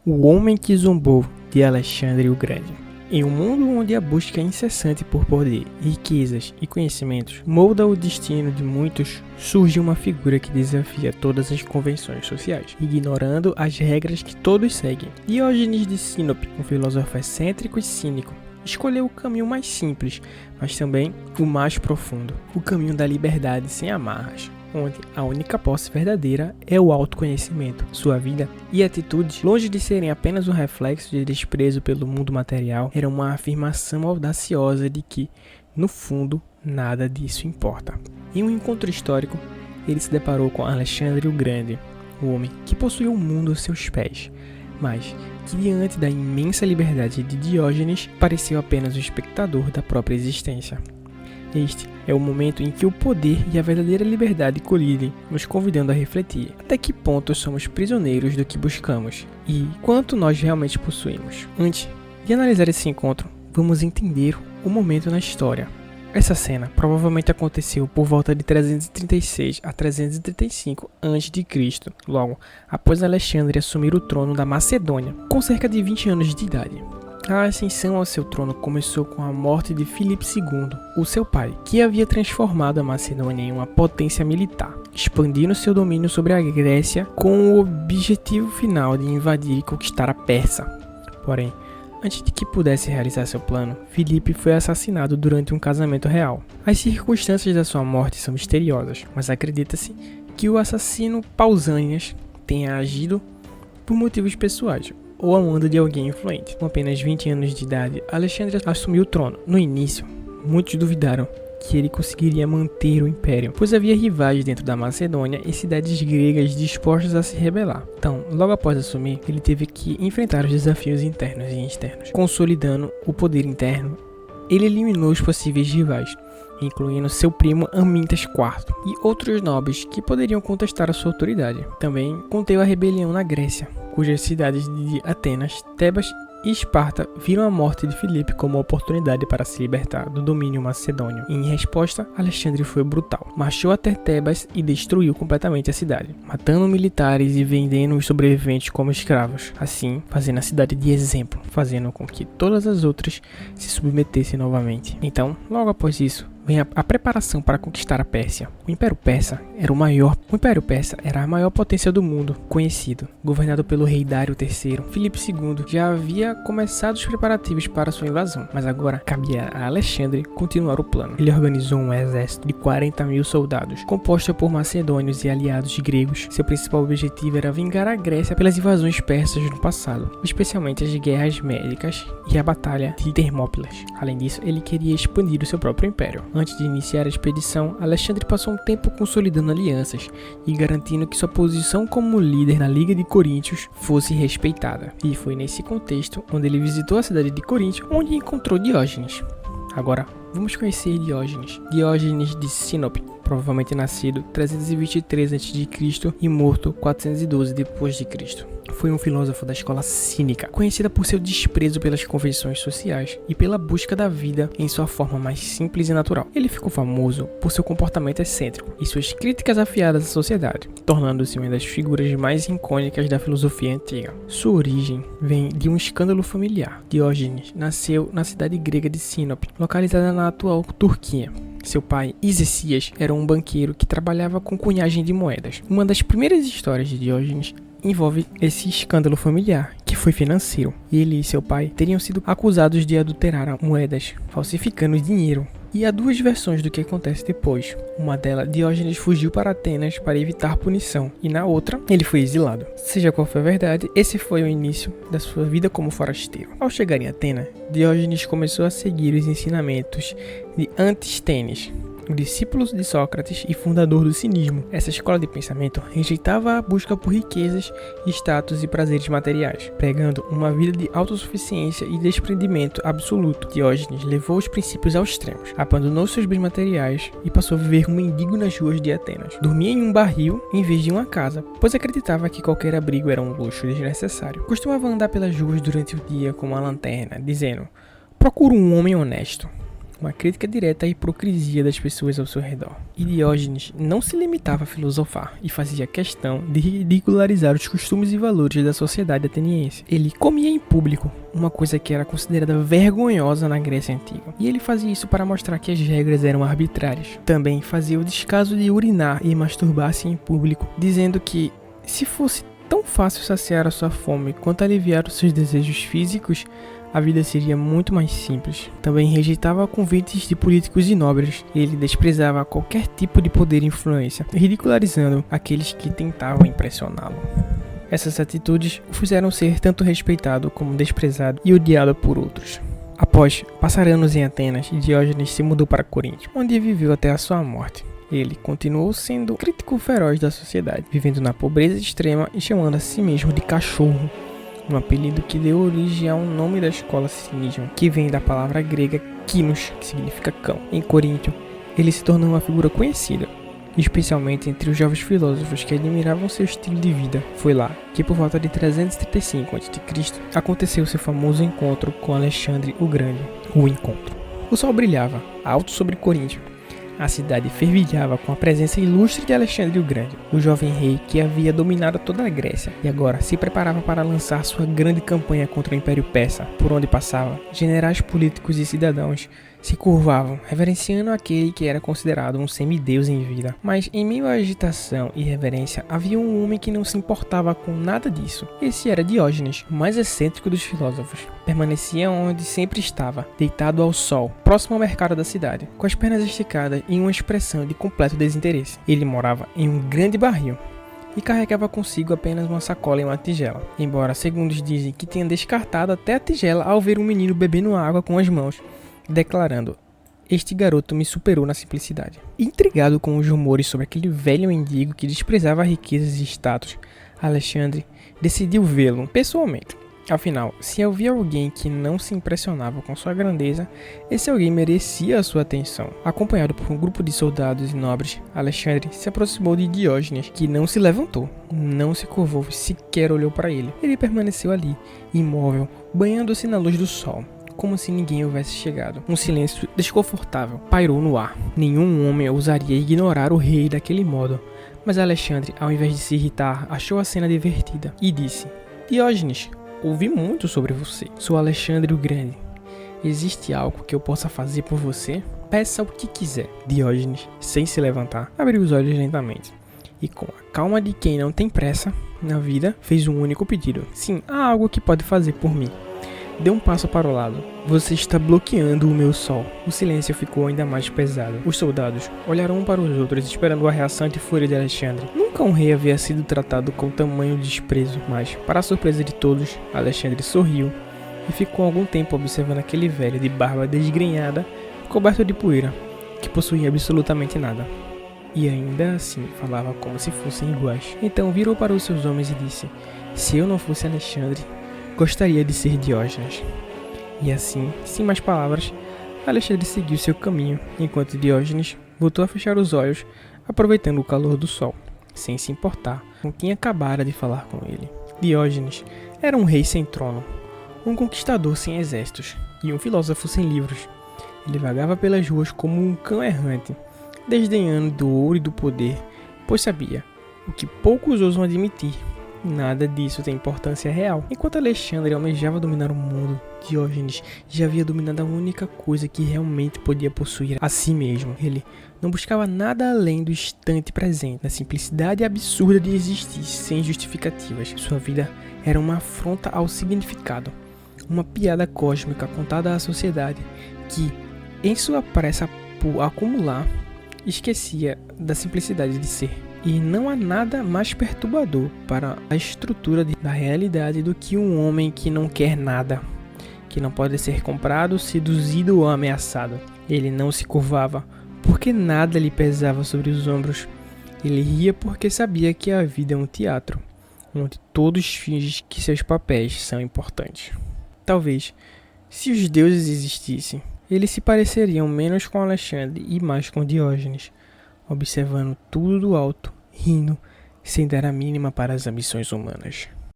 O homem que zombou de Alexandre o Grande. Em um mundo onde a busca incessante por poder, riquezas e conhecimentos molda o destino de muitos, surge uma figura que desafia todas as convenções sociais, ignorando as regras que todos seguem. Diógenes de Sinope, um filósofo excêntrico e cínico, escolheu o caminho mais simples, mas também o mais profundo, o caminho da liberdade sem amarras, onde a única posse verdadeira é o autoconhecimento. Sua vida e atitudes, longe de serem apenas um reflexo de desprezo pelo mundo material, era uma afirmação audaciosa de que, no fundo, nada disso importa. Em um encontro histórico, ele se deparou com Alexandre o Grande, o homem que possuía o mundo aos seus pés, mas que diante da imensa liberdade de Diógenes, pareceu apenas um espectador da própria existência. Este é o momento em que o poder e a verdadeira liberdade colidem, nos convidando a refletir até que ponto somos prisioneiros do que buscamos e quanto nós realmente possuímos. Antes de analisar esse encontro, vamos entender o momento na história. Essa cena provavelmente aconteceu por volta de 336 a 335 a.C., logo após Alexandre assumir o trono da Macedônia, com cerca de 20 anos de idade. A ascensão ao seu trono começou com a morte de Filipe II, o seu pai, que havia transformado a Macedônia em uma potência militar, expandindo seu domínio sobre a Grécia com o objetivo final de invadir e conquistar a Pérsia. Porém, antes de que pudesse realizar seu plano, Filipe foi assassinado durante um casamento real. As circunstâncias da sua morte são misteriosas, mas acredita-se que o assassino Pausanias tenha agido por motivos pessoais, ou a mando de alguém influente. Com apenas 20 anos de idade, Alexandre assumiu o trono. No início, muitos duvidaram que ele conseguiria manter o império, pois havia rivais dentro da Macedônia e cidades gregas dispostas a se rebelar. Então, logo após assumir, ele teve que enfrentar os desafios internos e externos. Consolidando o poder interno, ele eliminou os possíveis rivais, incluindo seu primo Amintas IV e outros nobres que poderiam contestar a sua autoridade. Também conteve a rebelião na Grécia, cujas cidades de Atenas, Tebas e Esparta viram a morte de Filipe como uma oportunidade para se libertar do domínio macedônio. Em resposta, Alexandre foi brutal. Marchou até Tebas e destruiu completamente a cidade, matando militares e vendendo os sobreviventes como escravos, assim fazendo a cidade de exemplo, fazendo com que todas as outras se submetessem novamente. Então, logo após isso, vem a preparação para conquistar a Pérsia. O Império Persa era a maior potência do mundo conhecido, governado pelo rei Dário III. Filipe II já havia começado os preparativos para sua invasão, mas agora cabia a Alexandre continuar o plano. Ele organizou um exército de 40.000 soldados, composto por macedônios e aliados gregos. Seu principal objetivo era vingar a Grécia pelas invasões persas no passado, especialmente as guerras médicas e a batalha de Termópilas. Além disso, ele queria expandir o seu próprio império. Antes de iniciar a expedição, Alexandre passou um tempo consolidando alianças e garantindo que sua posição como líder na Liga de Coríntios fosse respeitada. E foi nesse contexto onde ele visitou a cidade de Corinto, onde encontrou Diógenes. Agora, vamos conhecer Diógenes. Diógenes de Sinope, provavelmente nascido 323 a.C. e morto 412 d.C. Foi um filósofo da escola cínica, conhecida por seu desprezo pelas convenções sociais e pela busca da vida em sua forma mais simples e natural. Ele ficou famoso por seu comportamento excêntrico e suas críticas afiadas à sociedade, tornando-se uma das figuras mais icônicas da filosofia antiga. Sua origem vem de um escândalo familiar. Diógenes nasceu na cidade grega de Sinope, localizada na atual Turquia. Seu pai, Isesias, era um banqueiro que trabalhava com cunhagem de moedas. Uma das primeiras histórias de Diógenes envolve esse escândalo familiar, que foi financeiro. Ele e seu pai teriam sido acusados de adulterar moedas, falsificando dinheiro. E há duas versões do que acontece depois. Uma delas, Diógenes fugiu para Atenas para evitar punição, e na outra, ele foi exilado. Seja qual for a verdade, esse foi o início da sua vida como forasteiro. Ao chegar em Atenas, Diógenes começou a seguir os ensinamentos de Antístenes, um discípulo de Sócrates e fundador do cinismo. Essa escola de pensamento rejeitava a busca por riquezas, status e prazeres materiais, pregando uma vida de autossuficiência e desprendimento absoluto. Diógenes levou os princípios aos extremos, abandonou seus bens materiais e passou a viver como mendigo nas ruas de Atenas. Dormia em um barril em vez de uma casa, pois acreditava que qualquer abrigo era um luxo desnecessário. Costumava andar pelas ruas durante o dia com uma lanterna, dizendo: "Procuro um homem honesto." uma crítica direta à hipocrisia das pessoas ao seu redor. E Diógenes não se limitava a filosofar e fazia questão de ridicularizar os costumes e valores da sociedade ateniense. Ele comia em público, uma coisa que era considerada vergonhosa na Grécia Antiga. E ele fazia isso para mostrar que as regras eram arbitrárias. Também fazia o descaso de urinar e masturbar-se em público, dizendo que se fosse tão fácil saciar a sua fome quanto aliviar os seus desejos físicos, a vida seria muito mais simples. Também rejeitava convites de políticos e nobres. Ele desprezava qualquer tipo de poder e influência, ridicularizando aqueles que tentavam impressioná-lo. Essas atitudes o fizeram ser tanto respeitado como desprezado e odiado por outros. Após passar anos em Atenas, Diógenes se mudou para Corinto, onde viveu até a sua morte. Ele continuou sendo um crítico feroz da sociedade, vivendo na pobreza extrema e chamando a si mesmo de cachorro, um apelido que deu origem ao nome da escola cinismo, que vem da palavra grega kinos, que significa cão. Em Corinto, ele se tornou uma figura conhecida, especialmente entre os jovens filósofos que admiravam seu estilo de vida. Foi lá que, por volta de 335 a.C., aconteceu seu famoso encontro com Alexandre o Grande, o Encontro. O sol brilhava alto sobre Corinto. A cidade fervilhava com a presença ilustre de Alexandre o Grande, o jovem rei que havia dominado toda a Grécia e agora se preparava para lançar sua grande campanha contra o Império Persa. Por onde passava, generais políticos e cidadãos se curvavam, reverenciando aquele que era considerado um semideus em vida. Mas em meio à agitação e reverência, havia um homem que não se importava com nada disso. Esse era Diógenes, o mais excêntrico dos filósofos. Permanecia onde sempre estava, deitado ao sol, próximo ao mercado da cidade, com as pernas esticadas e uma expressão de completo desinteresse. Ele morava em um grande barril e carregava consigo apenas uma sacola e uma tigela. Embora, segundo dizem, que tenha descartado até a tigela ao ver um menino bebendo água com as mãos, declarando: "Este garoto me superou na simplicidade." Intrigado com os rumores sobre aquele velho mendigo que desprezava riquezas e status, Alexandre decidiu vê-lo pessoalmente. Afinal, se havia alguém que não se impressionava com sua grandeza, esse alguém merecia a sua atenção. Acompanhado por um grupo de soldados e nobres, Alexandre se aproximou de Diógenes, que não se levantou, não se curvou e sequer olhou para ele. Ele permaneceu ali, imóvel, banhando-se na luz do sol, como se ninguém houvesse chegado. Um silêncio desconfortável pairou no ar. Nenhum homem ousaria ignorar o rei daquele modo. Mas Alexandre, ao invés de se irritar, achou a cena divertida e disse: "Diógenes, ouvi muito sobre você. Sou Alexandre o Grande. Existe algo que eu possa fazer por você? Peça o que quiser." Diógenes, sem se levantar, abriu os olhos lentamente e, com a calma de quem não tem pressa na vida, fez um único pedido. "Sim, há algo que pode fazer por mim." Dê um passo para o lado. "Você está bloqueando o meu sol." O silêncio ficou ainda mais pesado. Os soldados olharam um para os outros, esperando a reação de fúria de Alexandre. Nunca um rei havia sido tratado com tamanho desprezo, mas, para a surpresa de todos, Alexandre sorriu e ficou algum tempo observando aquele velho de barba desgrenhada, coberto de poeira, que possuía absolutamente nada. E ainda assim falava como se fossem iguais. Então virou para os seus homens e disse: "Se eu não fosse Alexandre, gostaria de ser Diógenes." E assim, sem mais palavras, Alexandre seguiu seu caminho, enquanto Diógenes voltou a fechar os olhos, aproveitando o calor do sol, sem se importar com quem acabara de falar com ele. Diógenes era um rei sem trono, um conquistador sem exércitos e um filósofo sem livros. Ele vagava pelas ruas como um cão errante, desdenhando do ouro e do poder, pois sabia o que poucos ousam admitir: nada disso tem importância real. Enquanto Alexandre almejava dominar o mundo, Diógenes já havia dominado a única coisa que realmente podia possuir: a si mesmo. Ele não buscava nada além do instante presente, na simplicidade absurda de existir sem justificativas. Sua vida era uma afronta ao significado, uma piada cósmica contada à sociedade que, em sua pressa por acumular, esquecia da simplicidade de ser. E não há nada mais perturbador para a estrutura da realidade do que um homem que não quer nada, que não pode ser comprado, seduzido ou ameaçado. Ele não se curvava porque nada lhe pesava sobre os ombros. Ele ria porque sabia que a vida é um teatro, onde todos fingem que seus papéis são importantes. Talvez, se os deuses existissem, eles se pareceriam menos com Alexandre e mais com Diógenes, observando tudo do alto, rindo, sem dar a mínima para as ambições humanas.